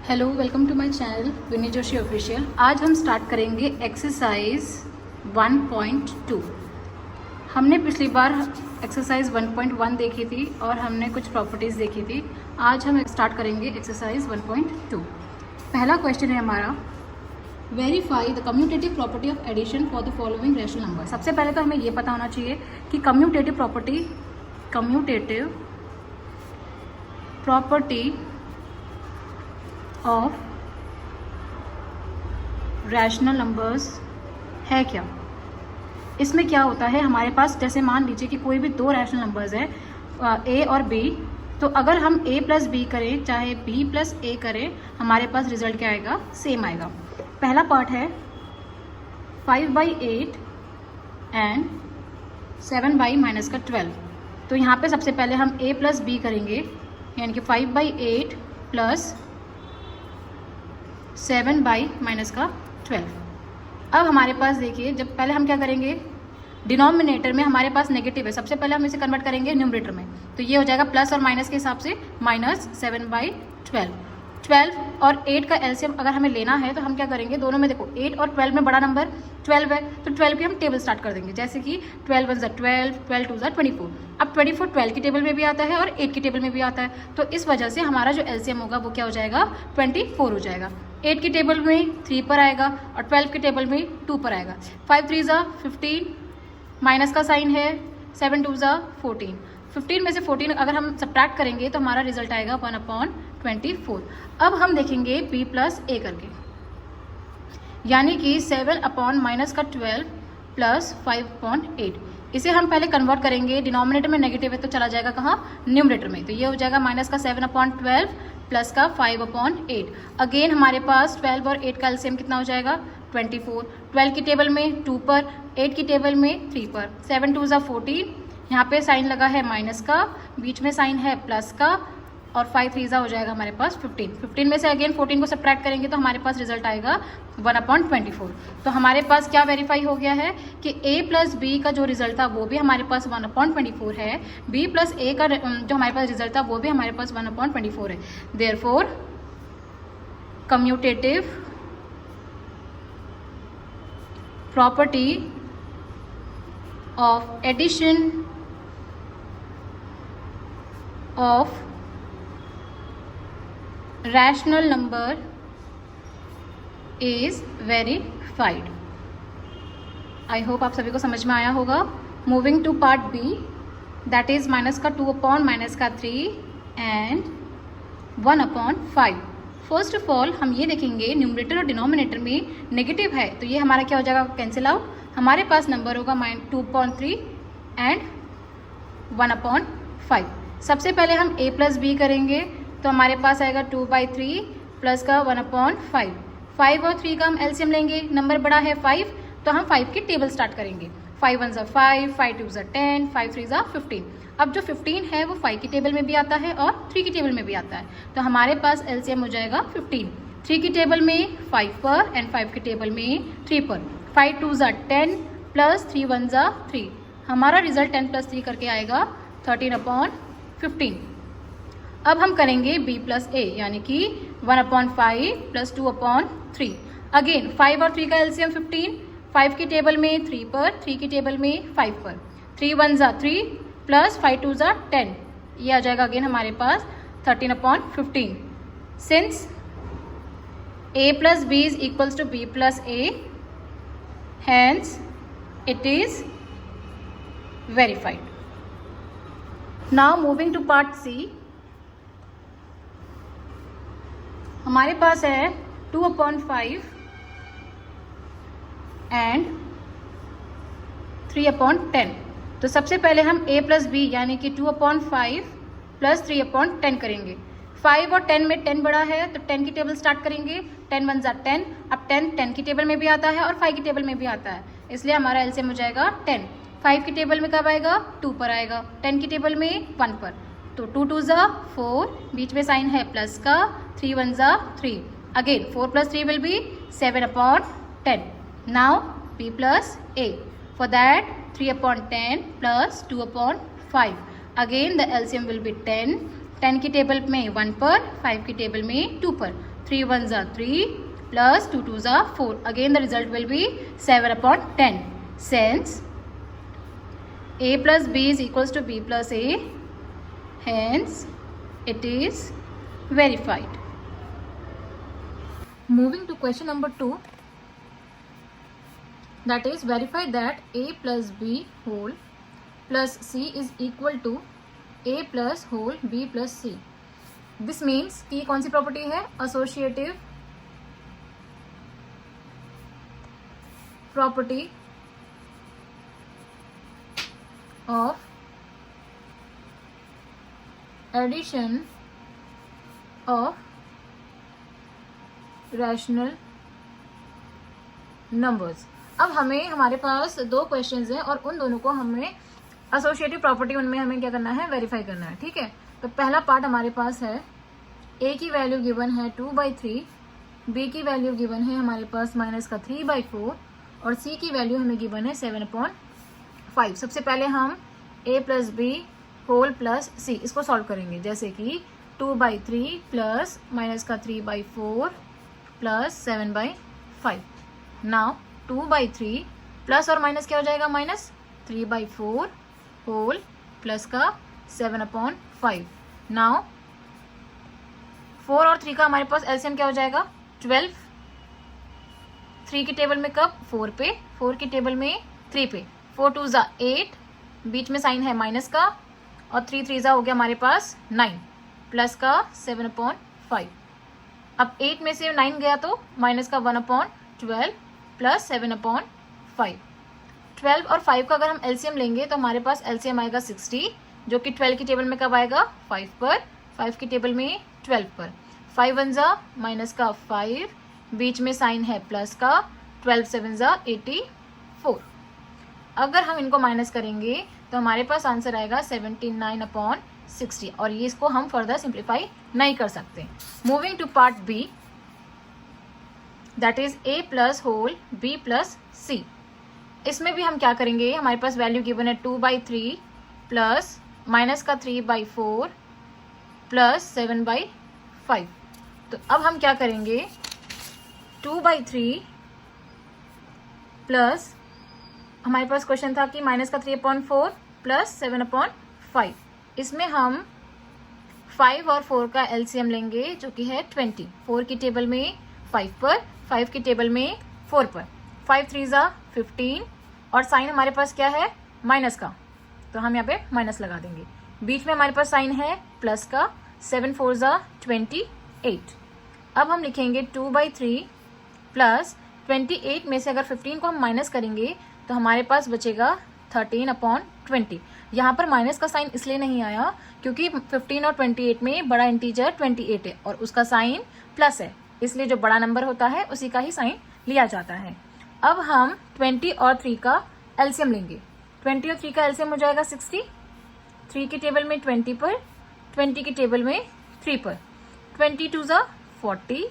Hello, welcome to my channel Vini Joshi official. आज हम start करेंगे एक्सरसाइज 1.2। हमने पिछली बार एक्सरसाइज 1.1 देखी थी और हमने कुछ प्रॉपर्टीज़ देखी थी। आज हम स्टार्ट करेंगे एक्सरसाइज 1.2। पहला क्वेश्चन है हमारा, verify the commutative property of addition for the following rational number. सबसे पहले तो हमें ये पता होना चाहिए कि commutative property of rational numbers है क्या। इसमें क्या होता है, हमारे पास जैसे मान लीजिए कि कोई भी दो रैशनल नंबर्स है ए और बी, तो अगर हम a प्लस बी करें चाहे b प्लस ए करें, हमारे पास रिजल्ट क्या आएगा, सेम आएगा। पहला पार्ट है 5/8 एंड 7/-12। तो यहाँ पे सबसे पहले हम a प्लस बी करेंगे, यानी कि 5/8 प्लस 7/-12। अब हमारे पास देखिए, जब पहले हम क्या करेंगे, डिनोमिनेटर में हमारे पास नेगेटिव है, सबसे पहले हम इसे कन्वर्ट करेंगे न्यूमरेटर में, तो ये हो जाएगा प्लस और माइनस के हिसाब से -7/12। 12 और 8 का एलसीएम अगर हमें लेना है तो हम क्या करेंगे, दोनों में देखो 8 और 12 में बड़ा नंबर 12 है, तो 12 की हम टेबल स्टार्ट कर देंगे, जैसे कि 12 1 12, 12 2 24। अब 24 12 की टेबल में भी आता है और 8 की टेबल में भी आता है, तो इस वजह से हमारा जो एलसीएम होगा वो क्या हो जाएगा, 24 हो जाएगा। 8 की टेबल में 3 पर आएगा और 12 की टेबल में 2 पर आएगा। 5 3 15, माइनस का साइन है, 7 2 14। 15 में से 14 अगर हम सब्ट्रैक्ट करेंगे तो हमारा रिजल्ट आएगा 1/24। अब हम देखेंगे b प्लस ए करके, यानी कि 7/-12 प्लस 5/8। इसे हम पहले कन्वर्ट करेंगे, डिनोमिनेटर में नेगेटिव है तो चला जाएगा कहाँ, न्यूमरेटर में, तो ये हो जाएगा माइनस का 7/12 प्लस का 5/8। अगेन हमारे पास 12 और 8 का एलसीएम कितना हो जाएगा, 24। 12 की टेबल में 2 पर, 8 की टेबल में 3 पर। 7 2 14, यहाँ पे साइन लगा है माइनस का, बीच में साइन है प्लस का, और 5 3 हो जाएगा हमारे पास 15। 15 में से अगेन 14 को सब्ट्रैक्ट करेंगे तो हमारे पास रिजल्ट आएगा 1/24। तो हमारे पास क्या वेरीफाई हो गया है कि a प्लस बी का जो रिजल्ट था वो भी हमारे पास 1/24 है, b प्लस ए का जो हमारे पास रिजल्ट था वो भी हमारे पास 1/24 है। Therefore commutative property of addition of rational number is verified. I hope आप सभी को समझ में आया होगा। Moving to part B, that is minus का 2/-3 एंड 1/5। फर्स्ट ऑफ ऑल हम ये देखेंगे, न्यूमरेटर और डिनोमिनेटर में नेगेटिव है तो ये हमारा क्या हो जाएगा, कैंसिल आउट। हमारे पास नंबर होगा 2/3 एंड 1/5। सबसे पहले हम a प्लस बी करेंगे तो हमारे पास आएगा 2/3 प्लस का 1/5। 5 और 3 का हम एलसीएम लेंगे, नंबर बड़ा है 5, तो हम 5 की टेबल स्टार्ट करेंगे। 5 1 5, 5 2 10, 5 3 15। अब जो 15 है वो 5 की टेबल में भी आता है और 3 की टेबल में भी आता है, तो हमारे पास एलसीएम हो जाएगा 15। 3 की टेबल में 5 पर एंड 5 की टेबल में 3 पर। 5 2 10 प्लस 3 1 3। हमारा रिजल्ट 10 प्लस 3 करके आएगा 13/15। अब हम करेंगे b प्लस ए, यानी कि 1/5 प्लस 2/3। अगेन 5 और 3 का एलसीएम 15, 5 की टेबल में 3 पर, 3 की टेबल में 5 पर। 3 1 3 प्लस 5 2 10, ये आ जाएगा अगेन हमारे पास 13/15। Since a plus b is equals to b plus A, hence it is verified. Now moving to part C, हमारे पास है 2/5 एंड 3/10। तो सबसे पहले हम a प्लस बी यानी कि 2/5 प्लस 3/10 करेंगे। 5 और 10 में 10 बड़ा है तो 10 की टेबल स्टार्ट करेंगे। 10 1 10। अब 10 की टेबल में भी आता है और 5 की टेबल में भी आता है, इसलिए हमारा एलसीएम हो जाएगा 10। 5 की टेबल में कब आएगा, 2 पर आएगा। 10 की टेबल में 1 पर, तो 2 2 4, बीच में साइन है प्लस का, 3 1 3। Again 4 plus 3 will be 7/10। Now b plus a, for that 3/10 plus 2/5। Again the LCM will be 10। 10 की टेबल में 1 पर, 5 की टेबल में 2 पर। 3 1 ज़ा 3 plus 2 2 ज़ा 4. Again the result will be 7 upon 10. Since a plus b is equals to b plus a, hence it is verified. Moving to question number 2, that is verify that a plus b whole plus c is equal to a plus whole b plus c. This means कि कौन सी property है, associative property of addition of rational numbers. अब हमें हमारे पास दो questions हैं और उन दोनों को हमें एसोसिएटिव प्रॉपर्टी उनमें हमें क्या करना है, वेरीफाई करना है. ठीक है, तो पहला पार्ट हमारे पास है a की वैल्यू गिवन है 2/3, b की वैल्यू गिवन है हमारे पास -3/4 और c की वैल्यू हमें गिवन है 7/5. सबसे पहले हम a plus B whole plus c इसको सॉल्व करेंगे. जैसे कि 2/3 प्लस -3/4 प्लस 7/5. नाउ 2/3 प्लस और माइनस क्या हो जाएगा, -3/4 होल प्लस का 7/5. नाउ 4 और 3 का हमारे पास एलसीएम क्या हो जाएगा, 12. 3 की टेबल में कब, 4 पे, 4 की टेबल में 3 पे. 4 2 ज़ा 8, बीच में साइन है माइनस का, और 3 3 ज़ा हो गया हमारे पास 9 प्लस का 7/5. अब 8 में से 9 गया तो माइनस का 1/12 प्लस 7/5. 12 और 5 का अगर हम एलसीएम लेंगे तो हमारे पास एलसीएम आएगा 60, जो कि 12 की टेबल में कब आएगा, 5 पर, 5 की टेबल में 12 पर. 5 1 ज़ा माइनस का 5, बीच में साइन है प्लस का, 12 7 ज़ा 84. अगर हम इनको माइनस करेंगे तो हमारे पास आंसर आएगा 79/60 और ये इसको हम फर्दर सिंप्लीफाई नहीं कर सकते. Moving to part B, that is a plus whole b plus c. इसमें भी हम क्या करेंगे, हमारे पास वैल्यू गिवन है 2/3 प्लस -3/4 प्लस 7/5. तो अब हम क्या करेंगे, 2/3 प्लस हमारे पास क्वेश्चन था कि -3/4 प्लस 7/5. इसमें हम 5 और 4 का एलसीएम लेंगे जो कि है 20. 4 की टेबल में 5 पर, 5 की टेबल में 4 पर. 5 3 ज़ा 15 और साइन हमारे पास क्या है, माइनस का, तो हम यहाँ पे माइनस लगा देंगे. बीच में हमारे पास साइन है प्लस का, 7 4 ज़ा 28. अब हम लिखेंगे 2/3 प्लस 28 में से अगर 15 को हम माइनस करेंगे तो हमारे पास बचेगा 13/20. यहाँ पर माइनस का साइन इसलिए नहीं आया क्योंकि 15 और 28 में बड़ा इंटीजर 28 है और उसका साइन प्लस है, इसलिए जो बड़ा नंबर होता है उसी का ही साइन लिया जाता है. अब हम 20 और 3 का एलसीएम लेंगे. 20 और 3 का एलसीएम हो जाएगा 60. 3 की टेबल में 20 पर, 20 की टेबल में 3 पर. 20 2 ज़ा 40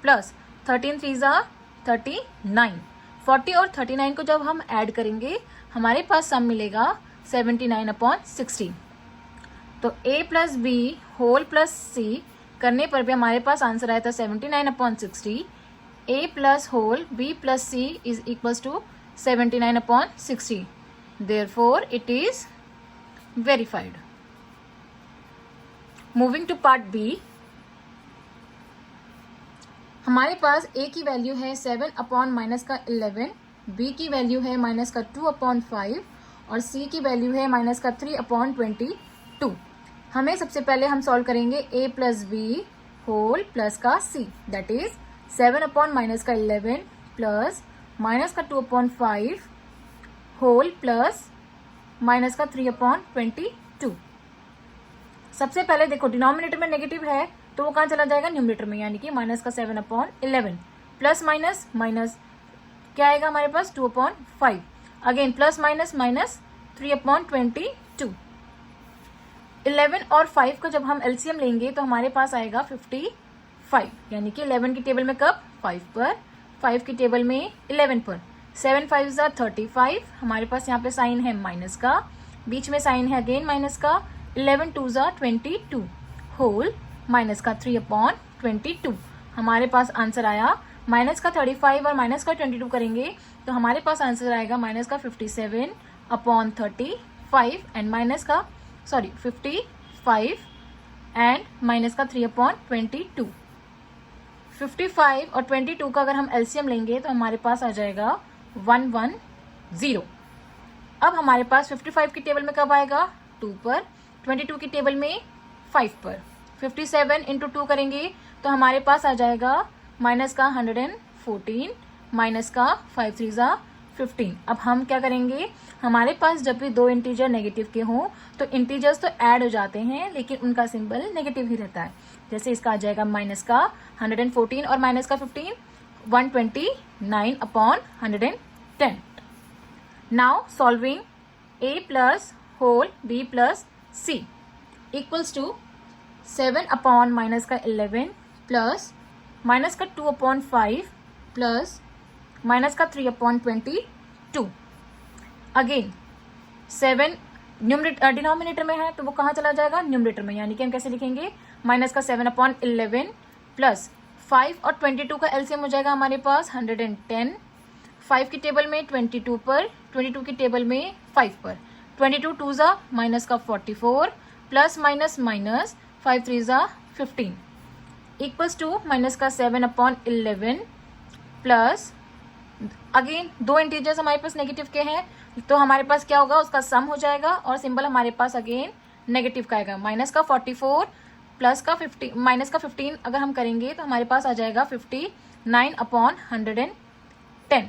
प्लस 13 3 ज़ा 39. 40 और 39 को जब हम ऐड करेंगे हमारे पास सम मिलेगा 79/60. तो a plus B whole plus C करने पर भी हमारे पास आंसर आया था 79/60. a plus whole b plus c is equals to 79/60. Therefore, it is verified. Moving to part B, हमारे पास a की वैल्यू है 7/-11, b की वैल्यू है -2/5 और c की वैल्यू है -3/22. हमें सबसे पहले हम सॉल्व करेंगे a plus B whole plus का c, that is 7/-11 plus -2/5 whole plus -3/22. सबसे पहले देखो डिनोमिनेटर में नेगेटिव है तो वो कहाँ चला जाएगा, न्यूमरेटर में, यानी कि -7/11 प्लस माइनस माइनस क्या आएगा हमारे पास 2/5. Again plus minus minus 3/22. 11 और 5 का जब हम एलसीएम लेंगे तो हमारे पास आएगा 55, यानी कि 11 की टेबल में कब, 5 पर, 5 की टेबल में 11 पर. 7 5 ज़ा 35, हमारे पास यहाँ पे साइन है माइनस का, बीच में साइन है अगेन माइनस का. 11 2 ज़ा 22 होल माइनस का 3/22. हमारे पास आंसर आया माइनस का 35 और माइनस का 22 करेंगे तो हमारे पास आंसर आएगा माइनस का 57 अपॉन 35 एंड माइनस का 55 एंड माइनस का 3 अपॉन 22। 55 और 22 का अगर हम एलसीएम लेंगे तो हमारे पास आ जाएगा 110। अब हमारे पास 55 की टेबल में कब आएगा 2 पर, 22 की टेबल में 5 पर। 57 इंटू 2 करेंगे तो हमारे पास आ जाएगा माइनस का 114 माइनस का 5 3 ज़ा 15। अब हम क्या करेंगे, हमारे पास जब भी दो इंटीजर नेगेटिव के हों तो इंटीजर्स तो ऐड हो जाते हैं लेकिन उनका सिंबल नेगेटिव ही रहता है। जैसे इसका आ जाएगा माइनस का 114 और माइनस का 15 129 upon 110। Now solving a plus whole b plus c equals to 7 upon minus का 11 प्लस माइनस का 2 अपॉन 5 प्लस माइनस का 3 अपॉन 22। अगेन 7 डिनोमिनेटर में है तो वो कहाँ चला जाएगा न्यूमरेटर में, यानी कि हम कैसे लिखेंगे माइनस का 7 अपॉन 11 प्लस 5 और 22 का एलसीएम हो जाएगा हमारे पास 110। 5 की टेबल में 22 पर, 22 की टेबल में 5 पर, 22 2 ज़ा माइनस का 44 प्लस माइनस माइनस 5 3 ज़ा 15 इक्वल्स टू माइनस का 7 अपॉन 11 प्लस अगेन दो इंटीजर्स हमारे पास नेगेटिव के हैं तो हमारे पास क्या होगा उसका सम हो जाएगा और सिंबल हमारे पास अगेन नेगेटिव का आएगा। माइनस का 44 प्लस का 15 माइनस का 15 अगर हम करेंगे तो हमारे पास आ जाएगा 59 upon 110।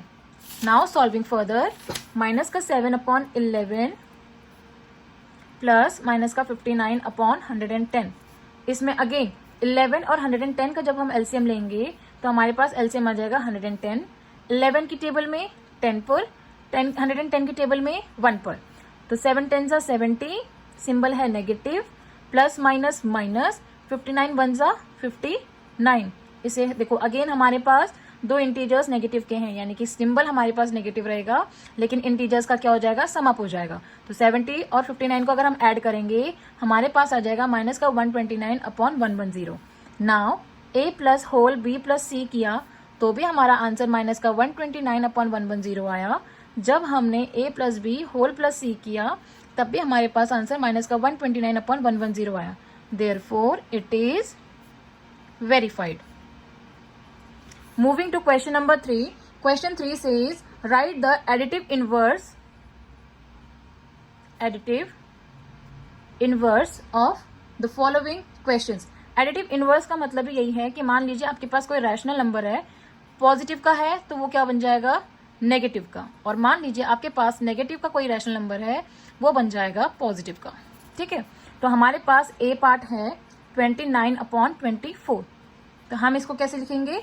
Now solving further minus का 7 अपॉन 11 प्लस माइनस का 59 अपॉन 110। इसमें अगेन 11 और 110 का जब हम एलसीएम लेंगे तो हमारे पास एलसीएम आ जाएगा 110। 11 की टेबल में 10 पर, 110 की टेबल में 1 पर, तो 7 10 ज़ा 70 सिंबल है नेगेटिव प्लस माइनस माइनस 59 1 ज़ा 59। इसे देखो अगेन हमारे पास दो इंटीजर्स नेगेटिव के हैं यानी कि सिंबल हमारे पास नेगेटिव रहेगा लेकिन इंटीजर्स का क्या हो जाएगा सम अप हो जाएगा। तो 70 और 59 को अगर हम ऐड करेंगे हमारे पास आ जाएगा माइनस का 129 upon 110। Now a plus whole b plus c किया तो भी हमारा आंसर माइनस का 129 अपॉन 110 आया। जब हमने a plus B whole plus c किया तब भी हमारे पास आंसर माइनस का 129 अपॉन 110 आया। Therefore it is verified. Moving to question number 3. Question 3 says write the additive inverse of the following questions. Additive inverse का मतलब यही है कि मान लीजिए आपके पास कोई रैशनल नंबर है, पॉजिटिव का है तो वो क्या बन जाएगा नेगेटिव का, और मान लीजिए आपके पास नेगेटिव का कोई रैशनल नंबर है वो बन जाएगा पॉजिटिव का। ठीक है, तो हमारे पास ए पार्ट है 29 अपॉन 24 तो हम इसको कैसे लिखेंगे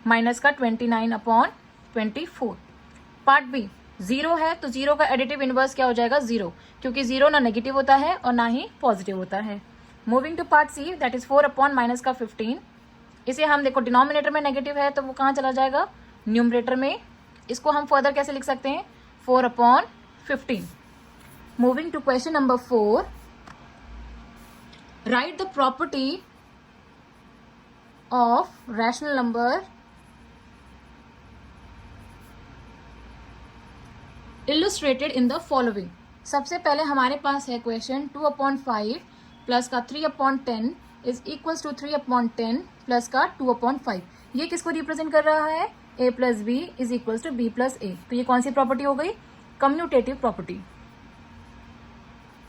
माइनस का 29 अपॉन 24। पार्ट बी 0 है तो 0 का एडिटिव इनवर्स क्या हो जाएगा 0, क्योंकि 0 ना नेगेटिव होता है और ना ही पॉजिटिव होता है। Moving to part C that is 4 upon minus का 15। इसे हम देखो डिनोमिनेटर में नेगेटिव है तो वो कहाँ चला जाएगा न्यूमरेटर में। इसको हम फर्दर कैसे लिख सकते हैं 4 upon 15। Moving to question number 4, write the property of rational number illustrated in the following। सबसे पहले हमारे पास है क्वेश्चन 2 अपॉन 5 प्लस का 3 upon 10 is equals to 3 upon 10 plus का 2 अपॉन 5। ये किसको रिप्रेजेंट कर रहा है a plus B is equals to B plus A. तो ये कौन सी प्रॉपर्टी हो गई commutative property,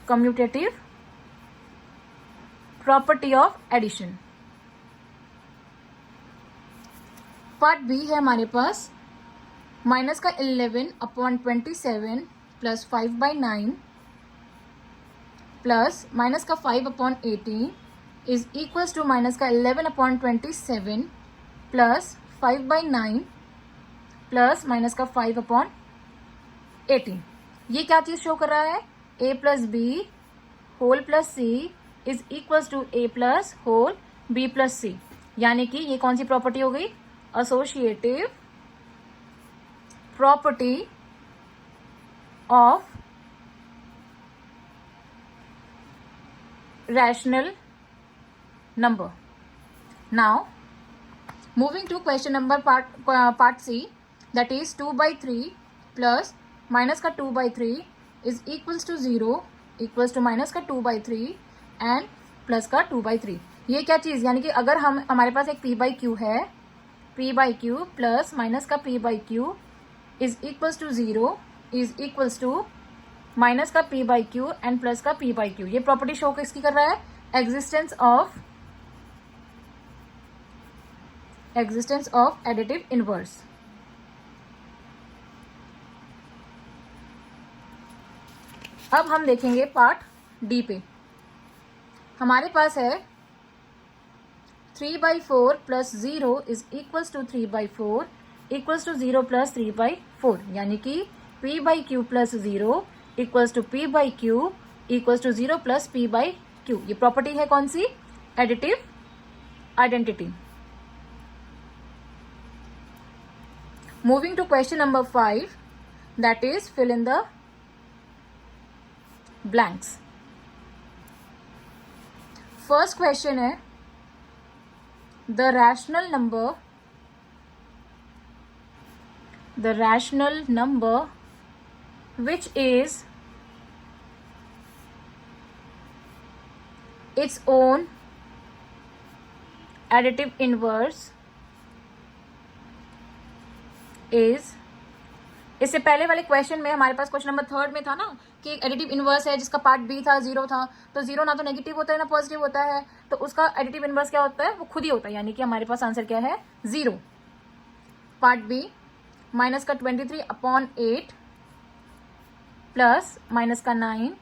commutative property of addition. Part B है हमारे पास माइनस का 11 अपॉन 27 प्लस 5/9 प्लस माइनस का 5 upon 18 is equals to minus का 11 अपॉन 27 प्लस 5/9 प्लस माइनस का 5 अपॉन 18। ये क्या चीज शो कर रहा है a plus B whole plus C is equals to a plus whole b plus C, यानी कि ये कौन सी प्रॉपर्टी हो गई associative property of rational number। Now moving to question number part C, that is 2/3 plus minus का 2/3 is equals to 0 equals to minus का 2/3 and plus का 2/3। ये क्या चीज़, यानी कि अगर हमारे पास एक p/q है, p/q प्लस माइनस का p/q is equals to 0 is equals to minus का p/q एंड प्लस का p/q। ये प्रॉपर्टी शो किसकी कर रहा है, एग्जिस्टेंस ऑफ एडिटिव इनवर्स। अब हम देखेंगे पार्ट डी पे। हमारे पास है 3/4 plus 0 is equals to 3/4 equals to 0 plus 3/4, यानी कि p/q plus 0 equals to p/q equals to 0 plus p/q। ये प्रॉपर्टी है कौन सी, additive identity. Moving to question number 5, that is fill in the blanks. First question है the rational number which is its own additive inverse is। इससे पहले वाले question में हमारे पास क्वेश्चन नंबर 3 में था ना कि एक एडिटिव इनवर्स है जिसका पार्ट बी था, 0 था, तो 0 ना तो नेगेटिव होता है ना पॉजिटिव होता है, तो उसका एडिटिव इनवर्स क्या होता है, वो खुद ही होता है, यानी कि हमारे पास आंसर क्या है 0। पार्ट बी माइनस का 23/8 प्लस माइनस का 9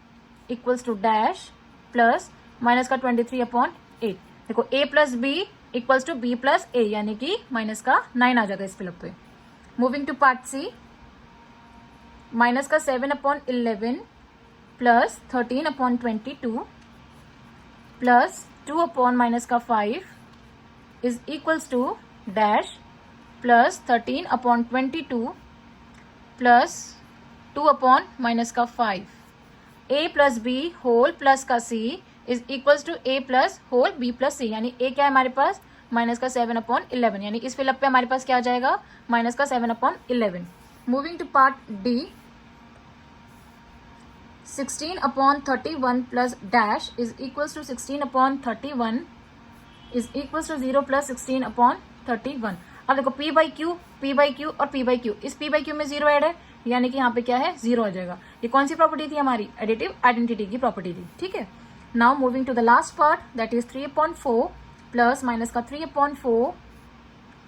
equals to dash plus minus का 23/8। देखो a plus B equals to b plus a, यानी कि माइनस का 9 आ जाएगा इस फिलअप पे। Moving to part C, minus का 7/11 प्लस 13/22 प्लस 2 माइनस का 5 is equals to dash plus 13/22 plus 2 minus का 5। a plus B whole plus का c is equals to a plus whole b plus c, यानी a क्या है हमारे पास minus का 7/11, यानी इस फिलअप पे हमारे पास क्या आ जाएगा माइनस का 7/11। Moving to part D, 16/31 plus dash is equals to 16/31 is equals to 0 plus 16/31। अब देखो p/q और p/q, इस p/q में 0 ऐड है, यानी कि यहाँ पे क्या है 0 आ जाएगा। ये कौन सी प्रॉपर्टी थी हमारी, एडिटिव आइडेंटिटी की प्रॉपर्टी थी, ठीक है। Now moving to the last part, that is 3/4 plus minus का 3/4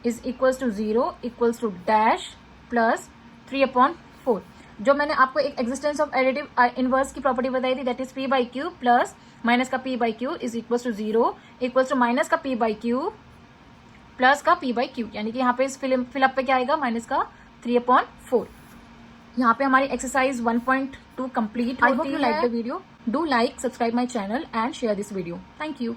is equals to 0 equals to dash plus 3/4। जो मैंने आपको एक एग्जिस्टेंस ऑफ एडिटिव इनवर्स की प्रॉपर्टी बताई थी, that is p/q plus minus का p/q is equals to 0 equals to minus का p/q प्लस का p/q, यानी कि यहाँ पे इस फिलअप पे क्या आएगा माइनस का 3/4। यहाँ पे हमारी exercise 1.2 complete. I hope you like the video. Do like, subscribe my channel and share this video. Thank you.